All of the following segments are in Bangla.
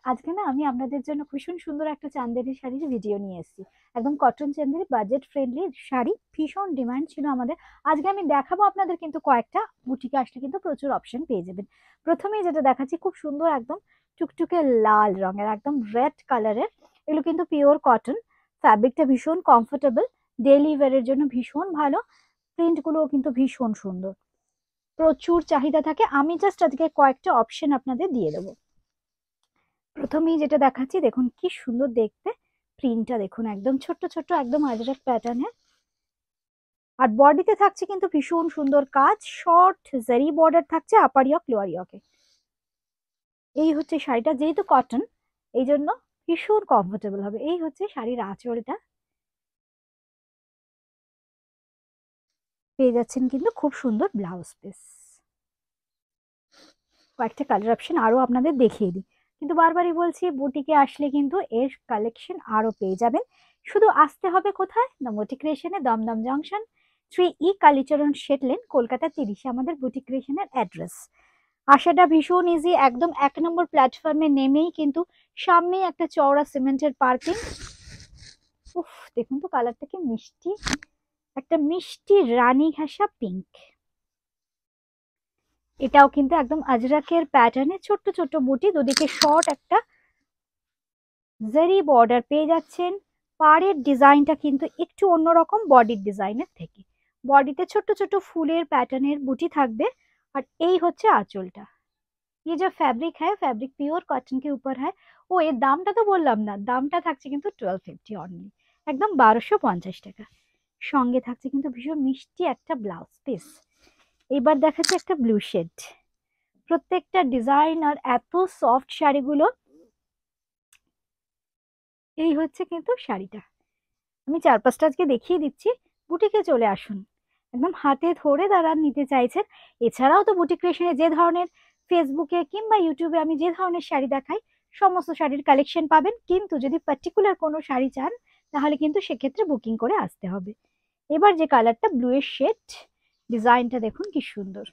আজকে না আমি আপনাদের জন্য ভীষণ সুন্দর একটা চান্দেরি শাড়ির ভিডিও নিয়ে এসেছি। একদম cotton Chanderi, budget friendly sari, ভীষণ ডিমান্ড ছিল আমাদের। আজকে আমি দেখাবো আপনাদের, কিন্তু কয়েকটা বুটিকে আসলে কিন্তু প্রচুর অপশন পেয়ে যাবেন। প্রথমেই যেটা দেখাচ্ছি, খুব সুন্দর একদম টুকটুকে লাল রঙের, একদম রেড কালারের। এগুলো কিন্তু পিওর কটন, ফ্যাব্রিকটা ভীষণ কমফোর্টেবল, ডেইলি ওয়্যারের জন্য ভীষণ ভালো। প্রিন্ট গুলোও কিন্তু ভীষণ সুন্দর, প্রচুর চাহিদা থাকে। আমি জাস্ট আজকে কয়েকটা অপশন আপনাদের দিয়ে দেবো। প্রথমেই যেটা দেখাচ্ছি, দেখুন কি সুন্দর দেখতে প্রিন্টটা, দেখুন একদম ছোট্ট ছোট্ট, একদম আজরাক প্যাটার্নের। আর বডিতে থাকছে কিন্তু ভীষণ সুন্দর কাজ, শর্ট জারি বর্ডার থাকছে আপার ইয়ক লোয়ার ইয়কে। এই হচ্ছে শাড়িটা, যেহেতু কটন এই জন্য ভীষণ কমফোর্টেবল হবে। এই হচ্ছে শাড়ির আঁচলটা, পেয়ে যাচ্ছেন কিন্তু খুব সুন্দর ব্লাউজ পিস। কয়েকটা কালার অপশন আরো আপনাদের দেখিয়ে দিই, কিন্তু বারবারই বলছি বুটিকে আসলে কিন্তু এর কালেকশন আরো পেয়ে যাবেন। শুধু আসতে হবে কোথায় না, বুটিক ক্রিয়েশনে, দমদম জংশন, 3E কালীচরণ শেড লেন, কলকাতা 30 আমাদের বুটিক ক্রিয়েশনের অ্যাড্রেস। আসাটা ভীষণ ইজি, একদম 1 নম্বর প্ল্যাটফর্মে নেমেই কিন্তু সামনেই একটা চওড়া সিমেন্টের পার্কিং। উফ, দেখুন তো কালারটা কি মিষ্টি, একটা মিষ্টি রানী ঘাসা পিঙ্ক। এটাও কিন্তু একদম আজরাকের প্যাটার্নে, ছোট্ট ছোট্ট বুটি, দুদিকে শর্ট একটা জারি বর্ডার পেয়ে যাচ্ছেন। পাড়ের ডিজাইনটা কিন্তু একটু অন্যরকম বডির ডিজাইনের থেকে। বডিতে ছোট্ট ছোট্ট ফুলের প্যাটার্নের বুটি থাকবে। আর এই হচ্ছে আঁচলটা। ये जो फैब्रिक है, फैब्रिक प्योर कॉटन के ऊपर है। ও এর দামটা তো বললাম না, দামটা থাকছে কিন্তু 1250 অনলি, একদম 1250 টাকা। সঙ্গে থাকছে কিন্তু ভীষণ মিষ্টি একটা ব্লাউজ পিস। এবার দেখাচ্ছে একটা ব্লু শেড। প্রত্যেকটা ডিজাইন আর এত সফট শাড়িগুলো। এই হচ্ছে কিন্তু শাড়িটা, আমি 4-5টা আজকে দেখিয়ে দিচ্ছি। বুটিকে চলে আসুন, একদম হাতে ধরে তারা নিতে চাইছেন। এছাড়াও তো বুটিক ক্রিয়েশনে যে ধরনের ফেসবুকে কিংবা ইউটিউবে আমি যে ধরনের শাড়ি দেখাই, সমস্ত শাড়ির কালেকশন পাবেন। কিন্তু যদি পার্টিকুলার কোনো শাড়ি চান, তাহলে কিন্তু সেক্ষেত্রে বুকিং করে আসতে হবে। এবার যে কালারটা ব্লু এর শেড, ডিজাইনটা দেখুন কি সুন্দর।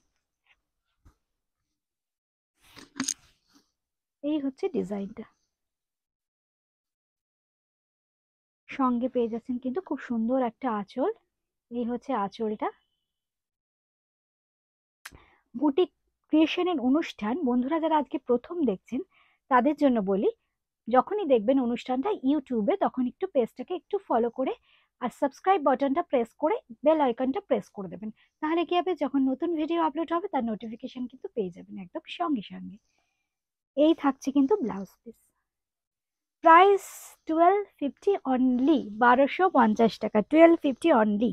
এই হচ্ছে ডিজাইনটা, সঙ্গে পেয়ে যাচ্ছেন কিন্তু খুব সুন্দর একটা আঁচল। এই হচ্ছে আঁচলটা। বুটিক ক্রিয়েশনের অনুষ্ঠান বন্ধুরা যারা আজকে প্রথম দেখছেন, তাদের জন্য বলি, যখনই দেখবেন অনুষ্ঠানটা ইউটিউবে, তখন একটু পেজটাকে একটু ফলো করে আর সাবস্ক্রাইব বাটনটা প্রেস করে বেল আইকনটা প্রেস করে দেবেন। তাহলে কি হবে, যখন নতুন ভিডিও আপলোড হবে তার নোটিফিকেশন কিন্তু পেয়ে যাবেন একদম সঙ্গে সঙ্গে। এই থাকছে কিন্তু ব্লাউজ পিস, প্রাইস 1250 অনলি, 1250 টাকা, 1250 অনলি।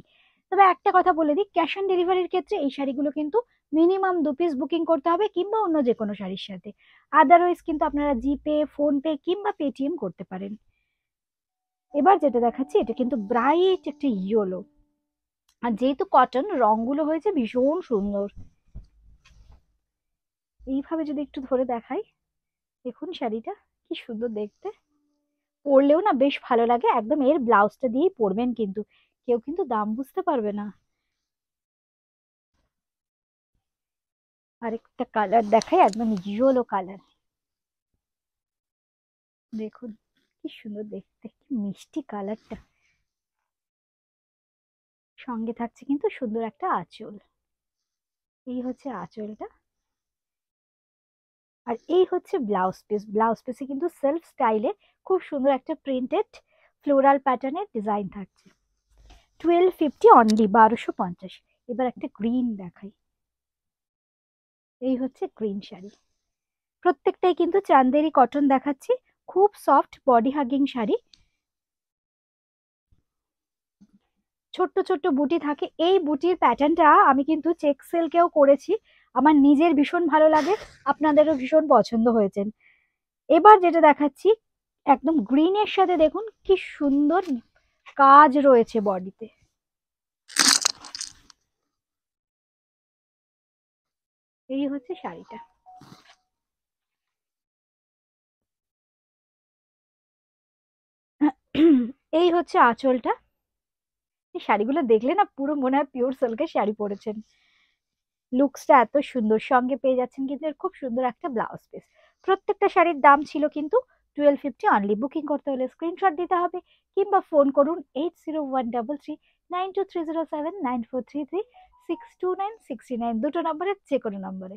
তবে একটা কথা বলে দিই, ক্যাশ অন ডেলিভারির ক্ষেত্রে এই শাড়িগুলো কিন্তু মিনিমাম 2 পিস বুকিং করতে হবে, কিংবা অন্য যে কোনো শাড়ির সাথে। আদারওয়াইজ কিন্তু আপনারা জিপে, ফোনপে কিংবা পেটিএম করতে পারেন। এবার যেটা দেখাচ্ছি, এটা কিন্তু ব্রাইট একটা ইয়েলো, আর যেহেতু কটন, রংগুলো হয়েছে ভীষণ সুন্দর। এইভাবে যদি একটু ধরে দেখাই, দেখুন শাড়িটা কি সুন্দর দেখতে, পরলেও না বেশ ভালো লাগে। একদম এর ব্লাউজটা দিয়েই পরবেন, কিন্তু কেউ কিন্তু দাম বুঝতে পারবে না। আরেকটা কালার দেখাই, একদম ইয়েলো কালার, দেখুন কি সুন্দর দেখতে, কি মিষ্টি কালারটা। সঙ্গে থাকছে কিন্তু সুন্দর একটা আঁচল। এই হচ্ছে আঁচলটা, আর এই হচ্ছে ব্লাউজ পিস। ব্লাউজ পিসে কিন্তু সেলফ স্টাইলে খুব সুন্দর একটা প্রিন্টেড ফ্লোরাল প্যাটার্নের ডিজাইন থাকছে। 1250 অনলি, 1250। এবার একটা গ্রিন দেখাই, এই হচ্ছে গ্রিন শাড়ি। প্রত্যেকটাই কিন্তু চান্দেরি কটন দেখাচ্ছি, খুব সফট বডি হাগিং শাড়ি। ছোট্ট ছোট্ট বুটি থাকে, এই বুটির প্যাটার্নটা আমি কিন্তু চেক সিল্কেও করেছি, আমার নিজের ভীষণ ভালো লাগে, আপনাদেরও ভীষণ পছন্দ হয়েছে। এবার যেটা দেখাচ্ছি, একদম গ্রিনের সাথে দেখুন কি সুন্দর কাজ রয়েছে বডিতে। এই হচ্ছে শাড়িটা, এই হচ্ছে আঁচলটা। এই শাড়িগুলো দেখলে না পুরো মনে হয় পিওর সিল্কের শাড়ি পরেছেন। লুকসটা এত সুন্দর, সঙ্গে পেয়ে যাচ্ছেন কিন্তু এর খুব সুন্দর একটা ব্লাউজ পিস। প্রত্যেকটা শাড়ির দাম ছিল কিন্তু 1250 অনলি। বুকিং করতে হলে স্ক্রিনশট দিতে হবে কিংবা ফোন করুন 8013392307 9433 62969 দুটো নম্বরে যে কোনো নম্বরে।